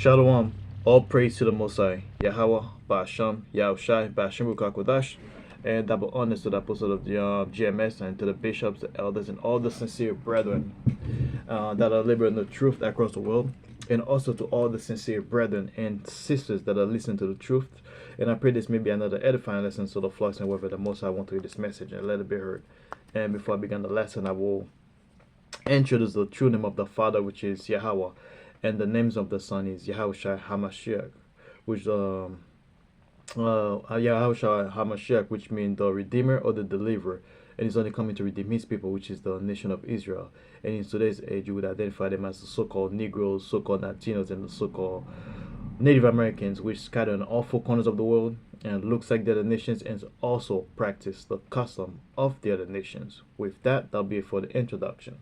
Shalom. All praise to the Most High, Yahweh, Ba'asham, Yahushai, Ba'ashim Rukakwadash, and double honors to the apostles of the GMS and to the bishops, the elders, and all the sincere brethren that are liberating the truth across the world, and also to all the sincere brethren and sisters that are listening to the truth. And I pray this may be another edifying lesson to the flocks and whether the Most High want to hear this message and let it be heard. And before I begin the lesson, I will introduce the true name of the Father, which is Yahweh, and the names of the Son is Yahawashi Hamashiach, which Yahawashi Hamashiach, which means the Redeemer or the Deliverer, and he's only coming to redeem his people, which is the nation of Israel. And in today's age, you would identify them as the so-called Negroes, so-called Latinos, and the so-called Native Americans, which scatter in all four corners of the world and looks like the other nations and also practice the custom of the other nations. With that, that'll be it for the introduction.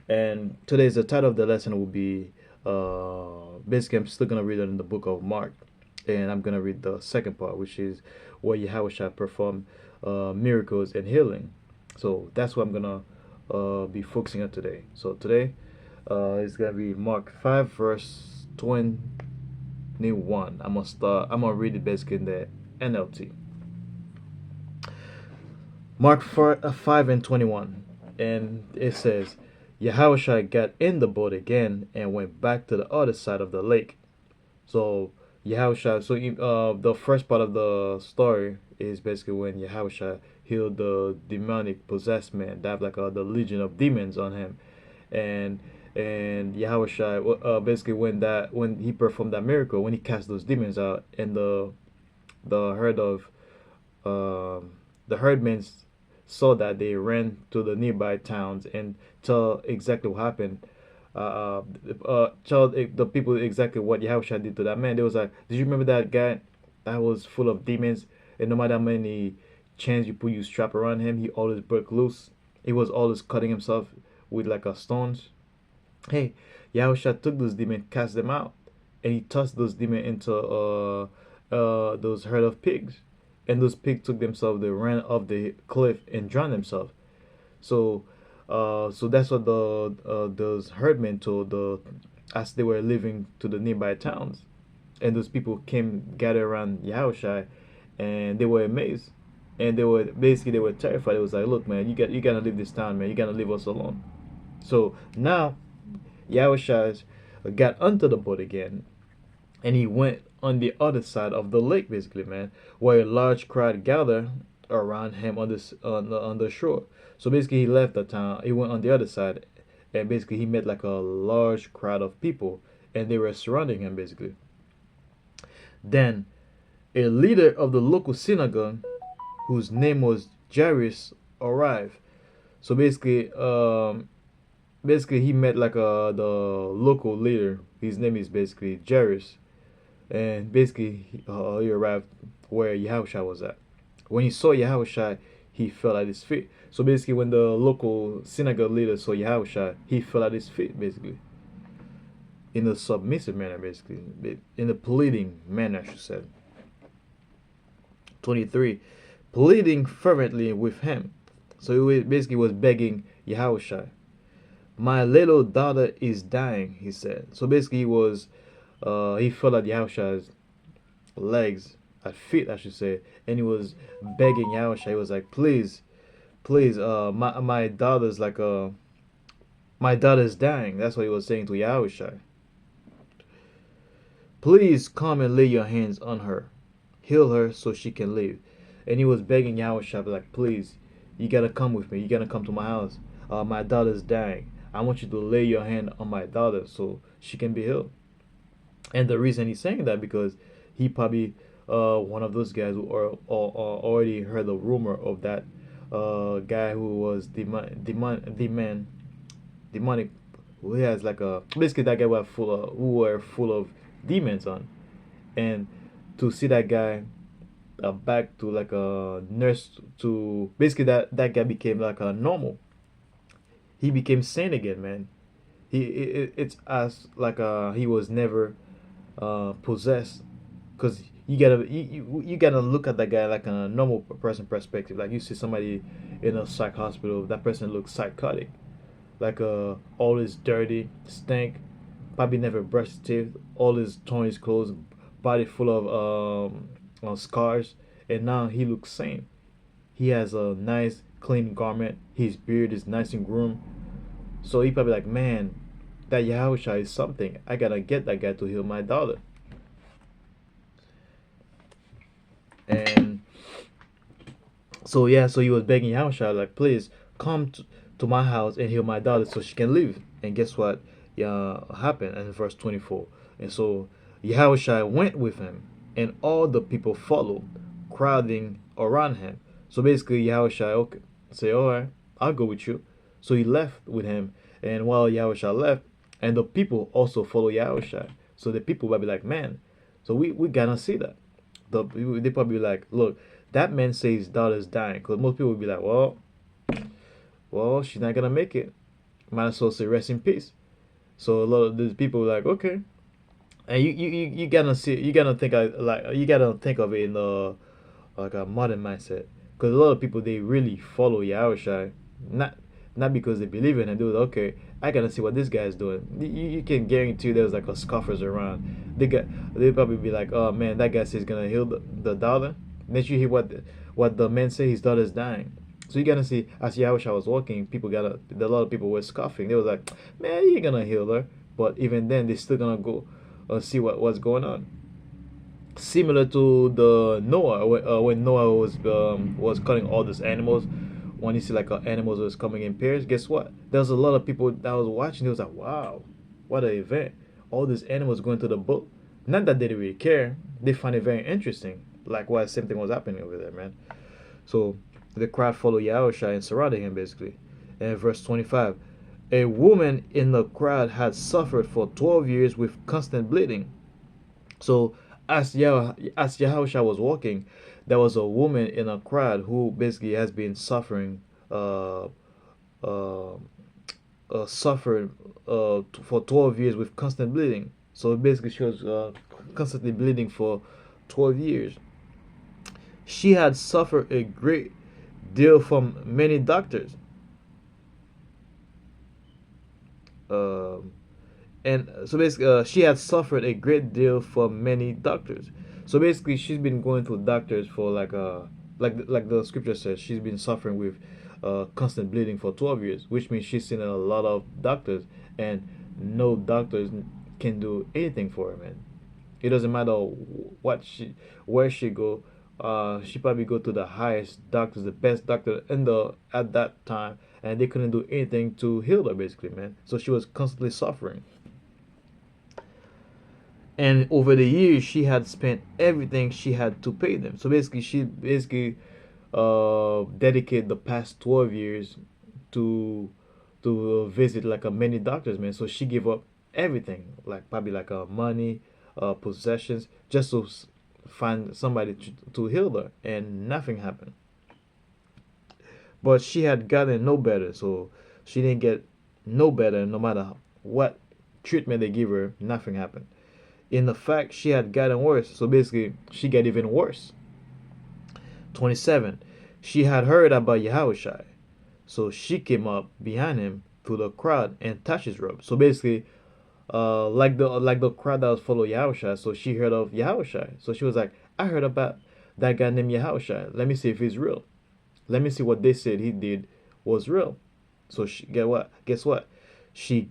And today's the title of the lesson will be basically I'm still gonna read it in the book of Mark, and I'm gonna read the second part, which is where Yahweh performed miracles and healing. So that's what I'm gonna be focusing on today. So today it's gonna be Mark 5 verse 21. I'm gonna read it basically in the NLT. Mark 5 and 21, and it says, Yahushua got in the boat again and went back to the other side of the lake. So Yahushua, the first part of the story is basically when Yahushua healed the demonic possessed man that have like the legion of demons on him, and Yahushua basically when he performed that miracle, when he cast those demons out, and the herd of the herdmen saw that, they ran to the nearby towns and tell exactly what happened. Tell the people exactly what Yahushua did to that man. They was like, "Did you remember that guy that was full of demons? And no matter how many chains you strap around him, he always broke loose. He was always cutting himself with like a stones. Hey, Yahushua took those demons, cast them out, and he tossed those demons into those herd of pigs, and those pigs took themselves, they ran off the cliff and drowned themselves. So, so that's what those herdmen told as they were living to the nearby towns, and those people came gathered around Yahushua, and they were amazed, and they were terrified. It was like, look, man, you gotta leave this town, man. You gotta leave us alone. So now Yahushua got onto the boat again, and he went on the other side of the lake, basically, man, where a large crowd gathered around him on the shore. So basically, he left the town, he went on the other side, and basically he met like a large crowd of people, and they were surrounding him, basically. Then a leader of the local synagogue, whose name was Jairus, arrived. So basically he met like the local leader. His name is basically Jairus, and basically he arrived where Yahushua was at. When he saw Yahushua, he fell at his feet. So basically, when the local synagogue leader saw Yahushua, he fell at his feet, basically, in a submissive manner, basically, in a pleading manner, she said. 23, pleading fervently with him. So he basically was begging Yahushua. My little daughter is dying, he said. So basically, he fell at Yahushua's legs, at feet, I should say, and he was begging Yahushua. He was like, please, please, my daughter's my daughter's dying. That's what he was saying to Yahushua. Please come and lay your hands on her, heal her so she can live. And he was begging Yahushua, like, please, you gotta come with me. You gotta come to my house. My daughter's dying. I want you to lay your hand on my daughter so she can be healed. And the reason he's saying that, because he probably one of those guys who are already heard the rumor of that guy who was demonic, who has like a basically that guy was who were full of demons on, and to see that guy back to like a nurse, to basically that guy became like a normal. He became sane again, man. It's as like he was never possessed, because you gotta look at that guy like a normal person perspective. Like you see somebody in a psych hospital, that person looks psychotic, like always dirty, stink, probably never brushed his teeth, all his torn his clothes, body full of scars, and now he looks sane. He has a nice clean garment. His beard is nice and groomed. So he probably like, man, that Yahusha is something. I gotta get that guy to heal my daughter. And so yeah, so he was begging Yahusha like, please come to my house and heal my daughter so she can live. And guess what? Yeah, happened in verse 24. And so Yahusha went with him, and all the people followed, crowding around him. So basically, Yahusha okay, say, all right, I'll go with you. So he left with him, and while Yahusha left, and the people also follow Yahusha. So the people will be like, man, so we gotta see that. They probably be like, look, that man says his daughter's dying, because most people would be like, well, she's not gonna make it. Might as well say rest in peace. So a lot of these people were like, okay, and you gotta see, you gotta think like you gotta think of it in like a modern mindset, because a lot of people they really follow Yahushua, not because they believe in him. They was okay. I gotta see what this guy's doing. You can guarantee there's like a scoffers around. They probably be like, oh man, that guy says he's gonna heal the daughter. Then you hear what the man say, his daughter's dying. So you gotta see, as Yahushua was walking, a lot of people were scoffing. They was like, man, you ain't gonna heal her. But even then, they still gonna go see what's going on. Similar to the Noah, when Noah was cutting all these animals, when you see like animals was coming in pairs, guess what? There was a lot of people that was watching. They was like, wow, what an event! All these animals going to the boat. Not that they didn't really care. They find it very interesting. Likewise, same thing was happening over there, man. So the crowd followed Yahushua and surrounded him basically. And verse 25, a woman in the crowd had suffered for 12 years with constant bleeding. So as Yahushua was walking, there was a woman in a crowd who basically has been suffering, uh, suffered for 12 years with constant bleeding. So basically, she was constantly bleeding for 12 years. She had suffered a great deal from many doctors. Um, and so basically, she had suffered a great deal from many doctors. So basically, she's been going to doctors for like the scripture says, she's been suffering with constant bleeding for 12 years, which means she's seen a lot of doctors, and no doctors can do anything for her, man. It doesn't matter where she go. She probably go to the highest doctors, the best doctor in the at that time, and they couldn't do anything to heal her, basically, man. So she was constantly suffering. And over the years, she had spent everything she had to pay them. So basically, she basically dedicated the past 12 years to visit like a many doctors, man. So she gave up everything, like probably like money, possessions, just to find somebody to heal her, and nothing happened. But she had gotten no better, so she didn't get no better. No matter what treatment they give her, nothing happened. In the fact, she had gotten worse. So basically, she got even worse. 27. She had heard about Yahushua, so she came up behind him through the crowd and touched his robe. So basically, like the crowd that was following Yahushua, so she heard of Yahushua. So she was like, I heard about that guy named Yahushua. Let me see if he's real. Let me see what they said he did was real. So she get what? Guess what? She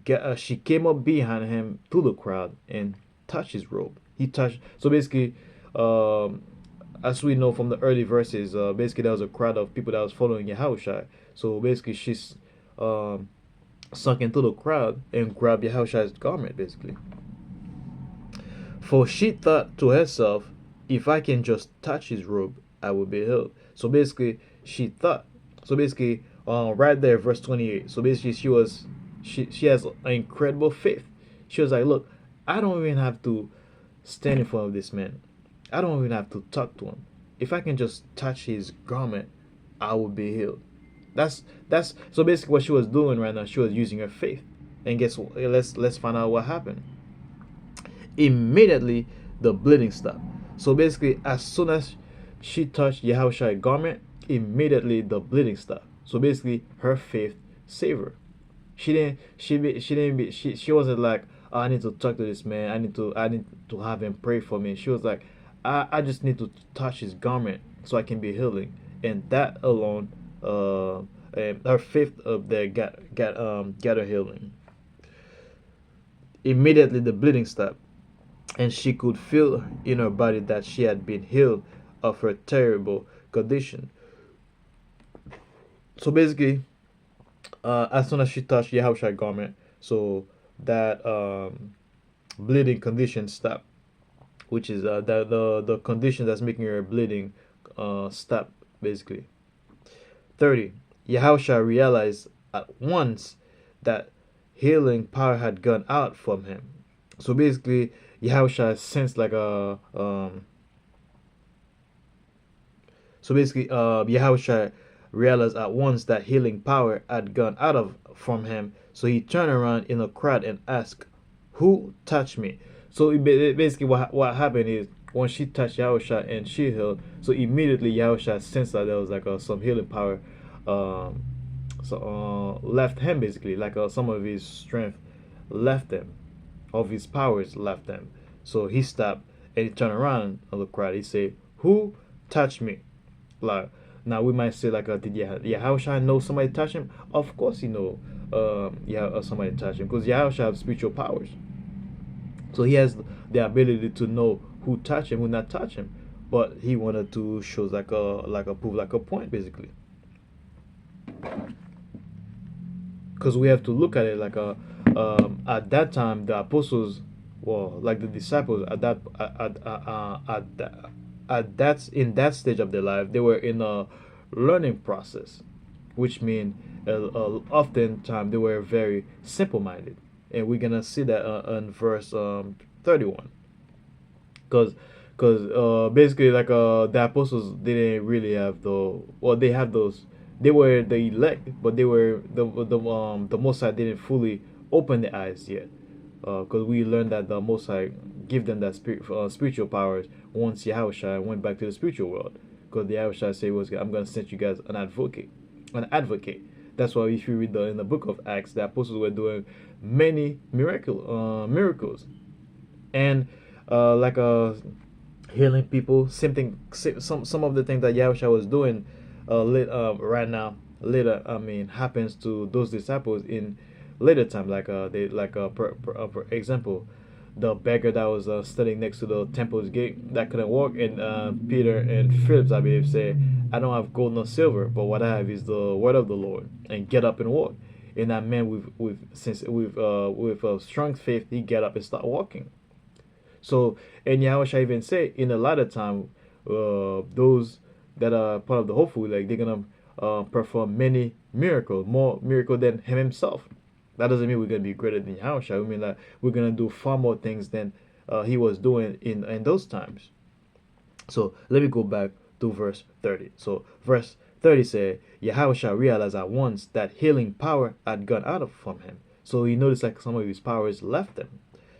came up behind him through the crowd and touched his robe. He touched. So basically, as we know from the early verses, basically there was a crowd of people that was following Yahushua. So basically, she's sunk into the crowd and grabbed Yahushua's garment, basically. For she thought to herself, if I can just touch his robe, I will be healed. So basically, she thought. So basically, right there, verse 28. So basically, she has an incredible faith. She was like, look, I don't even have to stand in front of this man. I don't even have to talk to him. If I can just touch his garment, I will be healed. That's so basically what she was doing right now. She was using her faith. And guess what? Let's find out what happened. Immediately the bleeding stopped. So basically, as soon as she touched Yahushua's garment, immediately the bleeding stopped. So basically, her faith saved her. She wasn't like, "Oh, I need to talk to this man. I need to have him pray for me." She was like, I just need to touch his garment so I can be healing. And that alone, and her faith up there got her healing. Immediately the bleeding stopped, and she could feel in her body that she had been healed of her terrible condition. So basically, as soon as she touched Yahushua's garment, so that bleeding condition stopped, which is the condition that's making her bleeding stop basically. 30. Yahushua realized at once that healing power had gone out from him. So basically, Yahushua sensed like a Yahushua realized at once that healing power had gone out of from him. So he turned around in a crowd and asked, "Who touched me?" So basically, what happened is when she touched Yahushua and she healed, so immediately Yahushua sensed that there was like some healing power, um, left him basically, like some of his strength left him, of his powers left him. So he stopped and he turned around on the crowd. He said, "Who touched me?" Like now we might say like, did Yahushua know somebody touched him? Of course he know. Somebody touched him because Yahushua have spiritual powers, so he has the ability to know who touched him, who not touch him. But he wanted to show like a proof, like a point basically, because we have to look at it like at that time the apostles, well, like the disciples at that in that stage of their life, they were in a learning process, which means oftentimes they were very simple-minded, and we're gonna see that in verse 31, because basically like the apostles didn't really have the, well, they have those, they were the elect, but they were the Most High didn't fully open the eyes yet, because we learned that the Most High give them that spiritual powers once Yahushua went back to the spiritual world, because the Yahushua said was, "I'm gonna send you guys an advocate." That's why if you read in the book of Acts, the apostles were doing many miracles, and like healing people. Same thing. Some of the things that Yahushua was doing right now later, I mean, happens to those disciples in later time. Like they like for example, the beggar that was standing next to the temple's gate that couldn't walk, and Peter and Philip, I believe, say, "I don't have gold nor silver, but what I have is the word of the Lord, and get up and walk." And that man with strong faith, he get up and start walking. So, and Yahushua even say in a latter time, those that are part of the hopeful, like they're gonna perform many miracles, more miracle than him himself. That doesn't mean we're gonna be greater than Yahushua. We mean that we're gonna do far more things than he was doing in those times. So let me go back to verse 30. So verse 30 said, Yahushua realized at once that healing power had gone out of from him. So he noticed like some of his powers left him.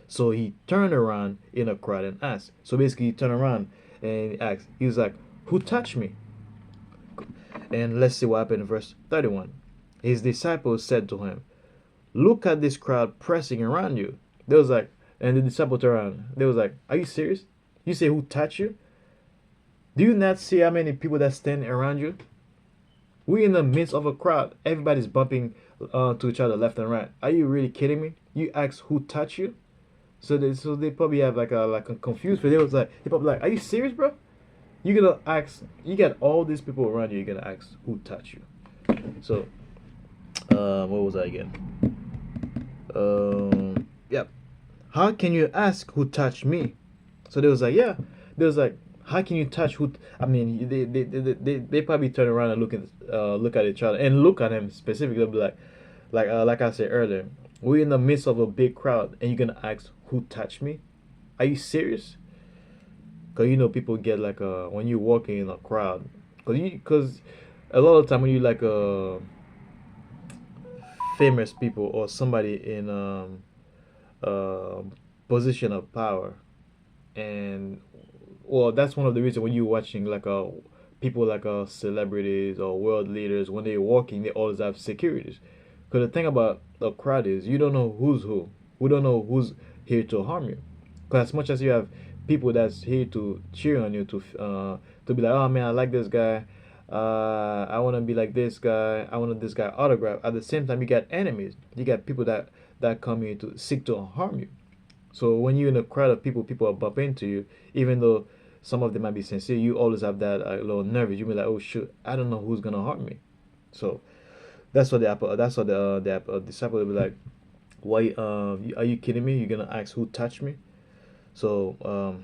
So he turned around in a crowd and asked. So basically, he turned around and he asked. He was like, "Who touched me?" And let's see what happened in verse 31. His disciples said to him, "Look at this crowd pressing around you." They was like, and the disciple turned around. They was like, "Are you serious? You say who touched you? Do you not see how many people that stand around you? We're in the midst of a crowd. Everybody's bumping to each other left and right. Are you really kidding me? You ask who touched you?" So they probably have like a confused, but they probably like, "Are you serious, bro? You gonna ask? You got all these people around you. You're gonna ask who touched you?" So, what was I again? Yep. How can you ask who touched me? So they was like, yeah. They was like, how can you touch who? I mean, they probably turn around and look at each other and look at him specifically. They'll be like I said earlier, we're in the midst of a big crowd, and you're gonna ask who touched me? Are you serious? Cause people get like when you're walking in a crowd, cause a lot of time when you like famous people or somebody in uh, position of power, and well, that's one of the reasons when you're watching like people like celebrities or world leaders, when they're walking they always have securities, because the thing about the crowd is you don't know who's who. We don't know who's here to harm you. Because as much as you have people that's here to cheer on you, to be like, oh man, I like this guy. I want to be like this guy. I want this guy autograph. At the same time, you got enemies. You got people that come here to seek to harm you. So when you're in a crowd of people, people are bump into you, even though some of them might be sincere. You always have that little nervous. You be like, oh shoot, I don't know who's gonna harm me. So that's what the disciple will be like. Why? Are you kidding me? You're gonna ask who touched me? So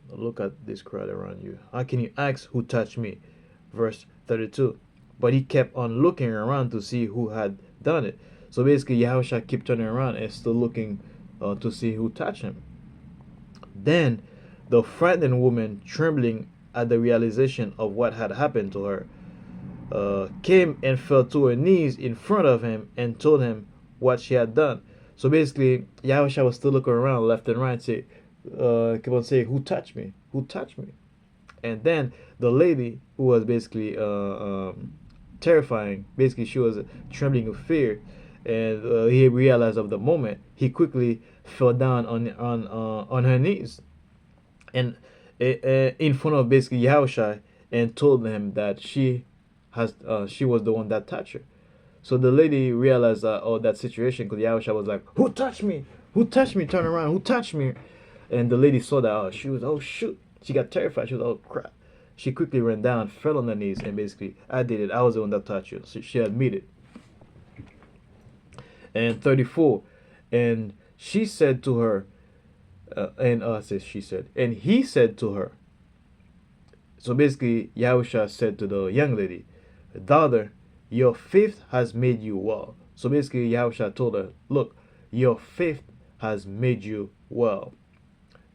look at this crowd around you. How can you ask who touched me? Verse 32. But he kept on looking around to see who had done it. So basically, Yahushua kept turning around and still looking to see who touched him. Then the frightened woman, trembling at the realization of what had happened to her, came and fell to her knees in front of him and told him what she had done. So basically, Yahushua was still looking around left and right, keep on saying, "Who touched me? Who touched me?" And then the lady, who was basically terrifying, basically she was trembling with fear, and he realized of the moment. He quickly fell down on her knees, and in front of basically Yahushua, and told him that she was the one that touched her. So the lady realized that situation, because Yahushua was like, "Who touched me? Who touched me? Turn around! Who touched me?" And the lady saw that. She was, oh shoot! She got terrified. She was, oh crap! She quickly ran down, fell on her knees, and basically, I did it. I was the one that touched you. So she admitted. And 34, and she said to her, she said, and he said to her. So basically, Yahusha said to the young lady, "Daughter, your faith has made you well." So basically, Yahusha told her, "Look, your faith has made you well.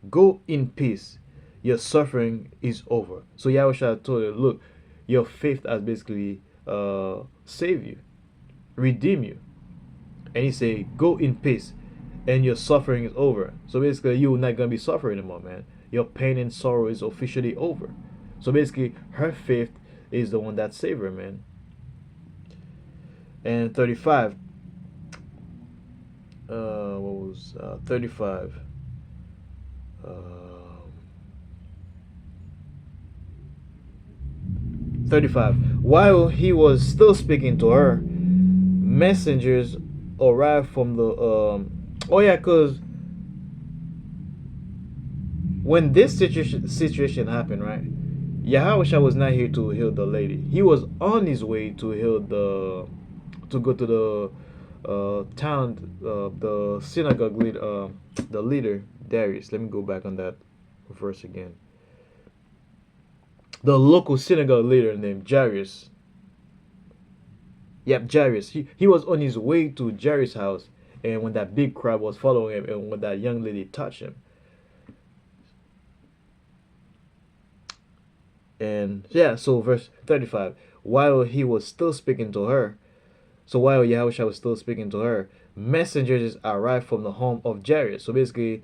Go in peace. Your suffering is over." So Yahusha told her, "Look, your faith has basically saved you, redeemed you." And he said, "Go in peace, and your suffering is over." So basically, you're not gonna be suffering anymore, man. Your pain and sorrow is officially over. So basically, her faith is the one that saved her, man. And 35. What was 35? 35. While he was still speaking to her, messengers arrived from the oh yeah, cause when this situation happened, right? Yahawashah was not here to heal the lady. He was on his way to heal to go to the town, the synagogue leader, the leader Darius. Let me go back on that verse again. The local synagogue leader named Jairus. Yep, Jairus. He was on his way to Jairus' house, and when that big crowd was following him, and when that young lady touched him. And yeah, so verse 35. While he was still speaking to her, so while Yahushua was still speaking to her, messengers arrived from the home of Jairus. So basically,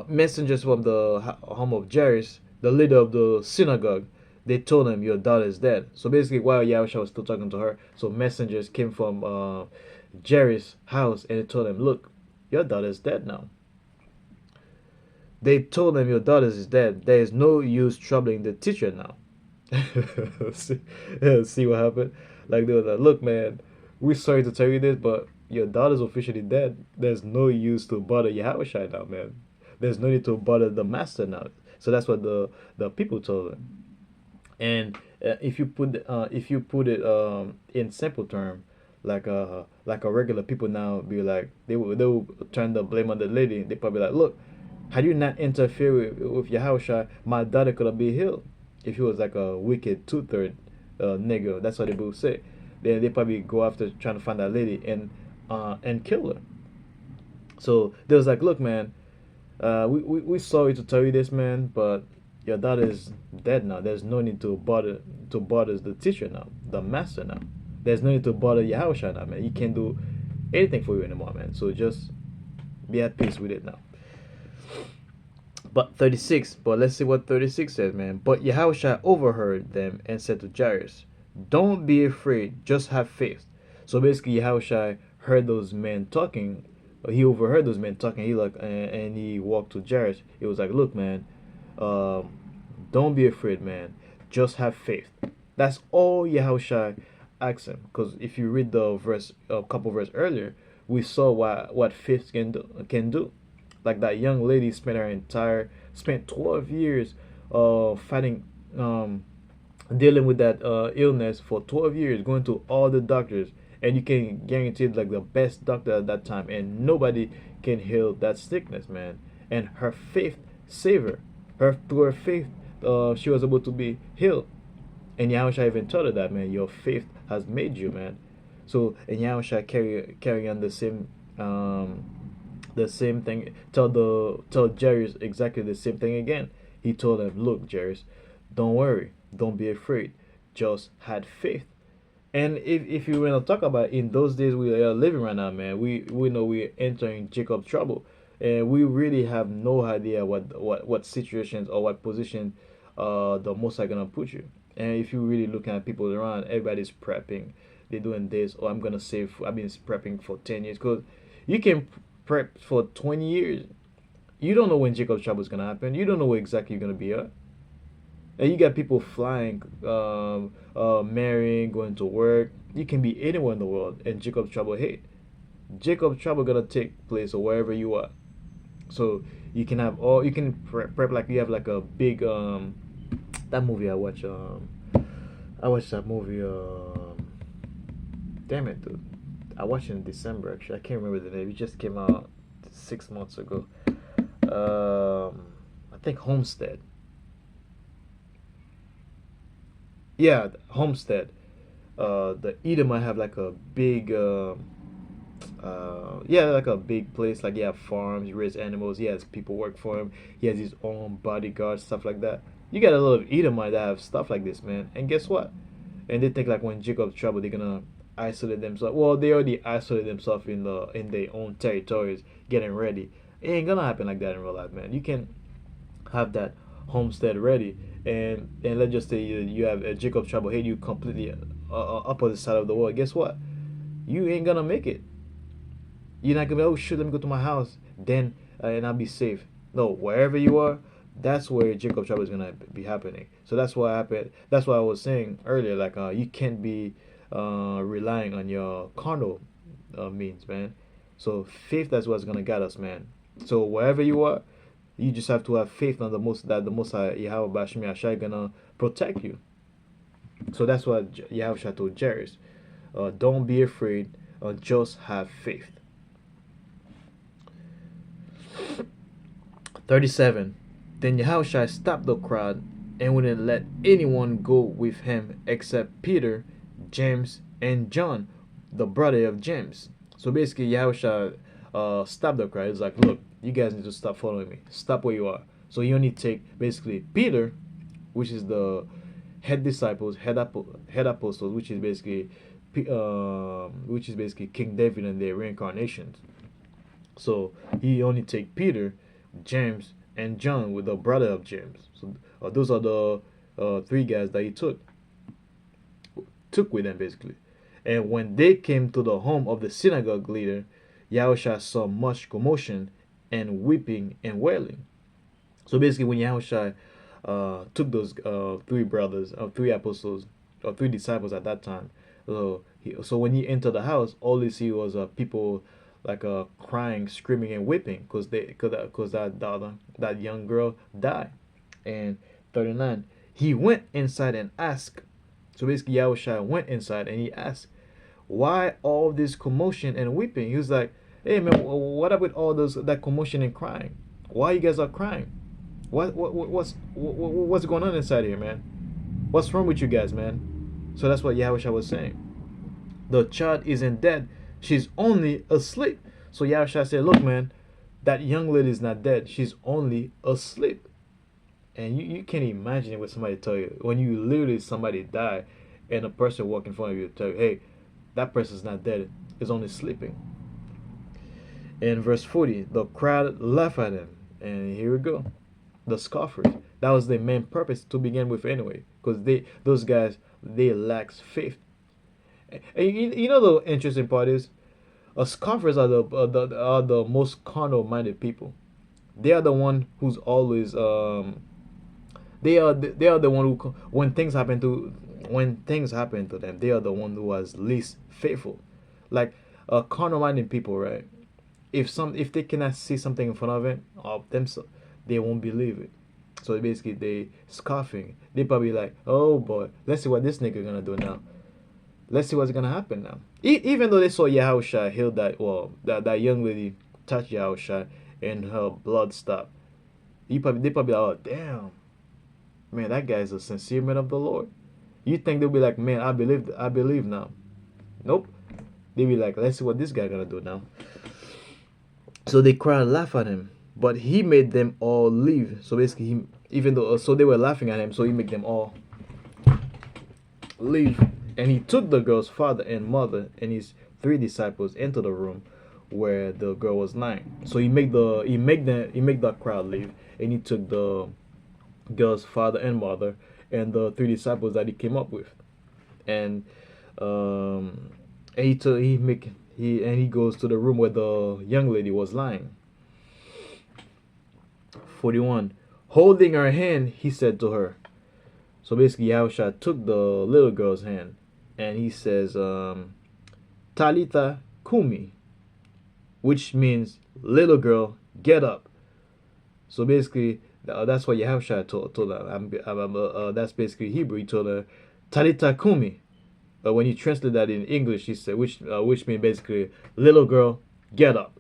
messengers from the home of Jairus, the leader of the synagogue, they told him, "Your daughter is dead." So basically, while Yahushua was still talking to her, so messengers came from Jairus' house, and they told him, "Look, your daughter is dead now." They told him, "Your daughter is dead. There is no use troubling the teacher now." see what happened? Like they were like, "Look, man, we're sorry to tell you this, but your daughter's officially dead. There's no use to bother Yahushua now, man. There's no need to bother the master now." So that's what the people told him. And if you put it in simple term, like a regular people now be like, they will turn the blame on the lady. They probably like, "Look, had you not interfered with Yahushua, my daughter could have been healed." If he was like a wicked two-third nigga, that's what they will say. They probably go after trying to find that lady and kill her. So they was like, "Look, man, we sorry to tell you this, man, but your daughter is dead now. There's no need to bother the teacher now, the master now. There's no need to bother Yahushua now, man. He can't do anything for you anymore, man. So just be at peace with it now." But 36, but let's see what 36 says, man. But Yahushua overheard them and said to Jairus, don't be afraid, just have faith. So basically, Yahushua heard those men talking. He overheard those men talking. He like and he walked to Jairus. He was like, look, man, um, don't be afraid, man. Just have faith. That's all Yahushua asked him. Because if you read the verse, a couple verses earlier, we saw what faith can do. Like that young lady spent 12 years fighting, dealing with that illness for 12 years, going to all the doctors, and you can guarantee like the best doctor at that time, and nobody can heal that sickness, man. And her faith saved her. Through her faith, she was able to be healed. And Yahusha even told her that, man, your faith has made you, man. So and Yahusha carry on the same thing. Tell Jairus exactly the same thing again. He told him, look, Jairus, don't worry, don't be afraid, just had faith. And if you want to talk about in those days we are living right now, man, we know we're entering Jacob's trouble, and we really have no idea what situations or what position the Most High gonna put you. And if you're really looking at people around, everybody's prepping. They're doing this. Oh, I'm gonna save. I've been prepping for 10 years, because you can prep for 20 years. You don't know when Jacob's trouble is gonna happen. You don't know where exactly you're gonna be at. And you got people flying, marrying, going to work. You can be anywhere in the world, and Jacob's trouble hit. Jacob's trouble gonna take place or wherever you are. So you can have all you can prep like you have like a big that movie I watched that movie damn it, dude. I watched it in December actually. I can't remember the name. It just came out 6 months ago. I think Homestead. Yeah, Homestead. The Edomite have like a big yeah, like a big place. Like he have farms, he raise animals, he has people work for him, he has his own bodyguards, stuff like that. You got a lot of Edomite that have stuff like this, man. And guess what? And they think like when Jacob's trouble, they're gonna isolate themselves. Well, they already isolate themselves in their own territories, getting ready. It ain't gonna happen like that in real life, man. You can have that homestead ready, and let's just say you have a Jacob's trouble hit you completely opposite side of the world. Guess what? You ain't gonna make it. You're not gonna be, oh shoot, let me go to my house, then and I'll be safe. No, wherever you are, that's where Jacob trouble is gonna be happening. So that's what happened. That's what I was saying earlier. Like you can't be relying on your carnal means, man. So faith, that's what's gonna guide us, man. So wherever you are, you just have to have faith on the most that the Most High Yahweh Bashmi Ashai gonna protect you. So that's what Yahweh told Jairus. Don't be afraid. Just have faith. 37. Then Yahushua stopped the crowd and wouldn't let anyone go with him except Peter, James, and John, the brother of James. So basically, Yahushua stopped the crowd. He's like, look, you guys need to stop following me. Stop where you are. So he only take basically Peter, which is the head disciples, head apostles, which is basically King David and their reincarnations. So he only take Peter, James, and John with the brother of James. So those are the three guys that he took with them basically. And when they came to the home of the synagogue leader, Yahusha saw much commotion and weeping and wailing. So basically, when Yahusha took those three apostles, or three disciples at that time, so when he entered the house, all he see was people like crying, screaming, and weeping because that young girl died. And 39, he went inside and asked. So basically, Yahushua went inside and he asked, "Why all this commotion and weeping?" He was like, "Hey man, what up with all that commotion and crying? Why you guys are crying? What's going on inside here, man? What's wrong with you guys, man?" So that's what Yahushua was saying. The child isn't dead; she's only asleep. So Yahushua said, "Look, man, that young lady is not dead; she's only asleep." And you can't imagine it when somebody tell you, when you literally somebody die, and a person walk in front of you tell you, "Hey, that person's not dead; is only sleeping." In verse 40, the crowd laughed at him, and here we go. the scoffers. That was their main purpose to begin with anyway, because those guys, they lacks faith. And you know the interesting part is, scoffers are the most carnal minded people. They are the one who's always they are the one who, when things happen to them, they are the one who was least faithful. Like, carnal minded people, right? If they cannot see something in front of themselves, they won't believe it. So basically, they scoffing. They probably like, oh boy, let's see what this nigga gonna do now. Let's see what's gonna happen now. Even though they saw Yahawashi heal that young lady touched Yahawashi and her blood stopped. They probably like, oh damn, man, that guy is a sincere man of the Lord. You think they'll be like, man, I believe now. Nope. They be like, let's see what this guy gonna do now. So they cried and laughed at him, but he made them all leave. So basically, even though so they were laughing at him, so he made them all leave. And he took the girl's father and mother and his three disciples into the room where the girl was lying. So he make the crowd leave, and he took the girl's father and mother and the three disciples that he came up with, and he goes to the room where the young lady was lying. 41. Holding her hand, he said to her. So basically, Yahushua took the little girl's hand, and he says, Talitha Kumi, which means, little girl, get up. So basically, that's what Yahushua told her. That's basically Hebrew. He told her, Talitha Kumi. But when you translate that in English, he said, which means basically, little girl, get up.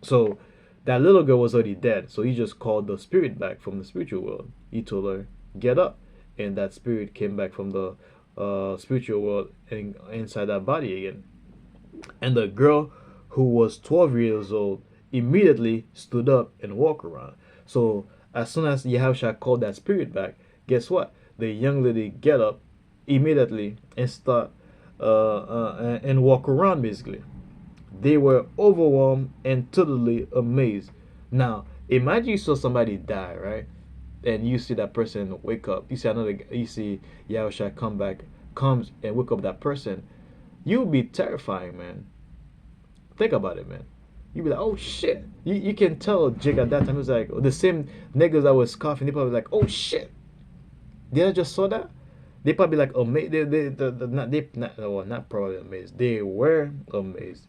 So that little girl was already dead. So he just called the spirit back from the spiritual world. He told her, get up. And that spirit came back from the spiritual world and inside that body again. And the girl, who was 12 years old, immediately stood up and walked around. So as soon as Yahushua called that spirit back, guess what? The young lady get up immediately and start and walk around. Basically, they were overwhelmed and totally amazed. Now imagine you saw somebody die, right? And you see that person wake up. You see Yahushua comes and wake up that person. You'll be terrifying, man. Think about it, man. You be like, oh shit. You can tell Jake at that time. It was like the same niggas that was scoffing. They probably like, oh shit. Did I just saw that? They probably like amazed. Not probably amazed. They were amazed.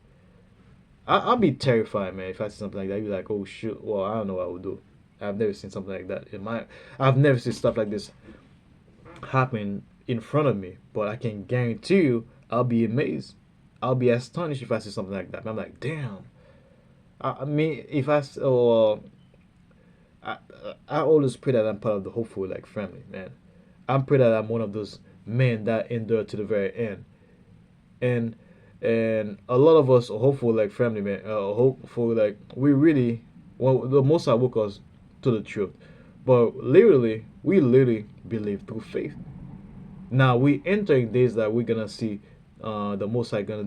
I'll be terrified, man. If I see something like that, you'd be like, oh shit. Well, I don't know what I would do. I've never seen something like that I've never seen stuff like this happen in front of me. But I can guarantee you, I'll be amazed. I'll be astonished if I see something like that. I'm like, damn. I mean, if I always pray that I'm part of the hopeful like family, man. I'm pray that I'm one of those men that endure to the very end. And a lot of us are hopeful like family, man. Hopeful like we really, well, the most I woke us to the truth, but we literally believe through faith. Now we entering days that we're gonna see the Most High gonna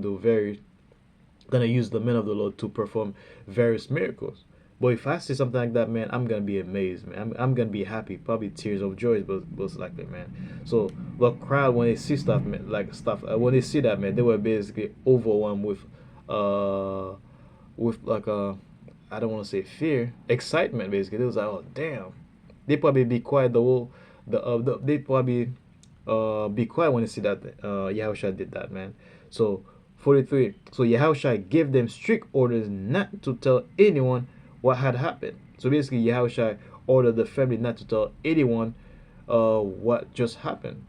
use the men of the Lord to perform various miracles. But if I see something like that, man, I'm gonna be amazed, man. I'm gonna be happy, probably tears of joy, but most likely, man. So the crowd, when they see stuff, man, when they see that, man, they were basically overwhelmed with like I don't want to say fear, excitement. Basically, they was like, oh damn. They probably be quiet they probably be quiet when they see that Yahushua did that, man. So 43. So Yahushua gave them strict orders not to tell anyone what had happened. So basically, Yahushua ordered the family not to tell anyone what just happened,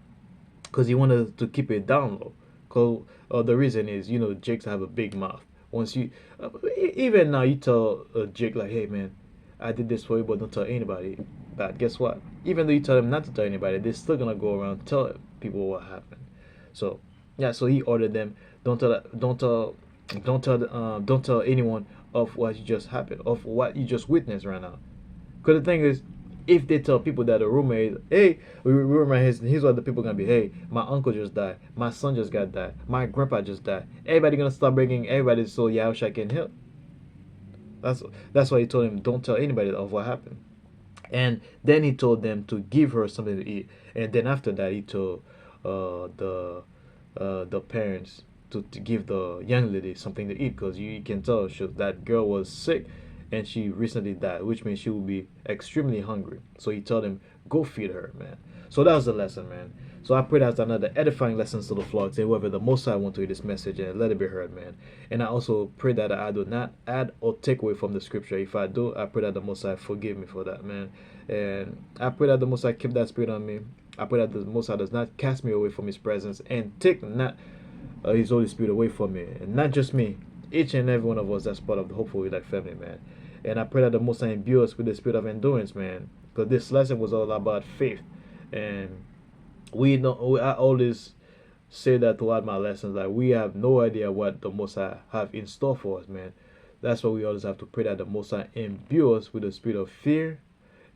because he wanted to keep it down low. Because the reason is, Jakes have a big mouth. Once you, even now, you tell Jake like, hey man, I did this for you, but don't tell anybody. But guess what? Even though you tell them not to tell anybody, they're still gonna go around tell people what happened. So yeah, so he ordered them, don't tell anyone of what you just happened, of what you just witnessed right now. Because the thing is, if they tell people that a roommate, hey, here's what the people gonna be, hey, my uncle just died, my son just got died, my grandpa just died. Everybody gonna start bringing everybody so Yahushua can help. That's why he told him, don't tell anybody of what happened. And then he told them to give her something to eat. And then after that, he told the parents to give the young lady something to eat, because you can tell that girl was sick and she recently died, which means she will be extremely hungry. So he told them, go feed her, man. So that was the lesson, man. So I pray that's another edifying lesson to the flock, and whoever the Most High want to hear this message and let it be heard, man. And I also pray that I do not add or take away from the scripture. If I do, I pray that the Most High forgive me for that, man. And I pray that the Most High keep that spirit on me. I pray that the Most High does not cast me away from His presence and take not His Holy Spirit away from me. And not just me, each and every one of us that's part of the Hopeful Elect family, man. And I pray that the Most High imbue us with the spirit of endurance, man. Because this lesson was all about faith. And I always say that throughout my lessons, like we have no idea what the Most High have in store for us, man. That's why we always have to pray that the Most High imbue us with the spirit of fear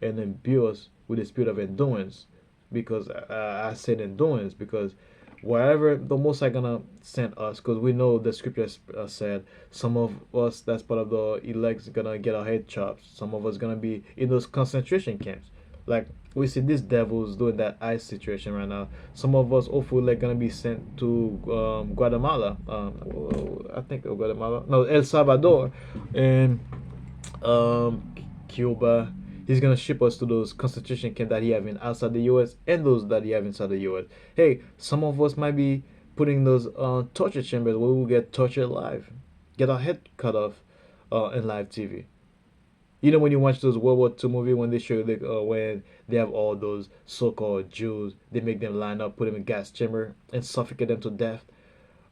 and imbue us with the spirit of endurance. Because I said endurance because wherever the Most High gonna send us, because we know the scripture said some of us that's part of the elect is gonna get our head chopped. Some of us gonna be in those concentration camps. Like we see these devils doing that ice situation right now. Some of us hopefully like gonna be sent to Guatemala. I think Guatemala, no, El Salvador, and Cuba. He's gonna ship us to those concentration camps that he have in outside the U.S. and those that he have inside the U.S. Hey, some of us might be putting those torture chambers where we will get tortured live, get our head cut off in live TV. You know when you watch those World War II movie when they show when they have all those so-called Jews, they make them line up, put them in gas chamber, and suffocate them to death,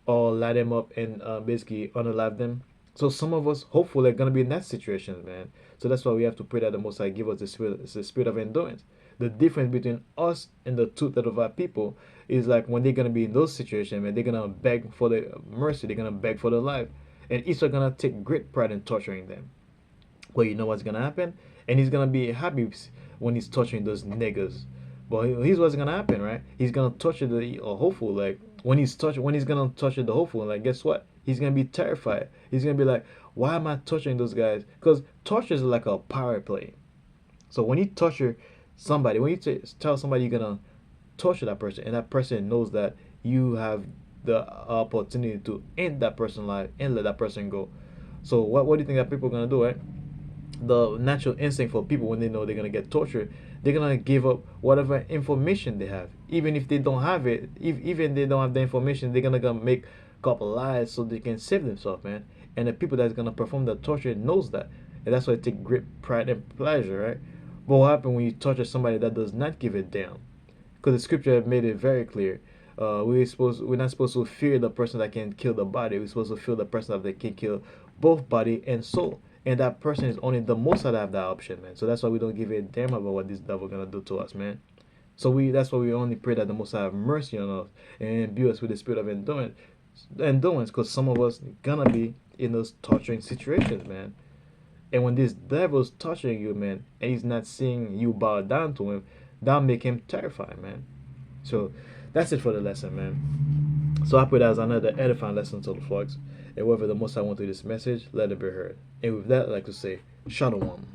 or light them up and basically unalive them. So some of us, hopefully, are gonna be in that situation, man. So that's why we have to pray that the Most High give us the spirit of endurance. The difference between us and the two-thirds of our people is like when they're gonna be in those situations, man, they're gonna beg for the mercy, they're gonna beg for their life, and each are gonna take great pride in torturing them. Well, you know what's gonna happen, and he's gonna be happy when he's torturing those niggas. But here's what's gonna happen, right? He's gonna torture the hopeful, like when he's gonna torture the hopeful, like guess what? He's gonna be terrified. He's gonna be like, why am I torturing those guys? Because torture is like a power play. So when you torture somebody, when you tell somebody you're gonna torture that person, and that person knows that you have the opportunity to end that person's life and let that person go. So what do you think that people are gonna do, right? The natural instinct for people when they know they're gonna get tortured, they're gonna give up whatever information they have, even if they don't have it. If even they don't have the information, they're gonna make a couple lies so they can save themselves, man. And the people that's gonna perform the torture knows that, and that's why they take great pride and pleasure, right? But what happens when you torture somebody that does not give it down? Because the scripture have made it very clear. We're not supposed to fear the person that can kill the body. We're supposed to fear the person that can kill both body and soul. And that person is only the most that have that option, man. So that's why we don't give a damn about what this devil gonna do to us, man. So that's why we only pray that the Most High have mercy on us and imbue us with the spirit of endurance, because some of us gonna be in those torturing situations, man. And when this devil's torturing you, man, and he's not seeing you bow down to him, that'll make him terrified, man. So that's it for the lesson, man. So I pray that as another edifying lesson to the flocks. And whoever the Most High want through this message, let it be heard. And with that, I'd like to say, Shalom.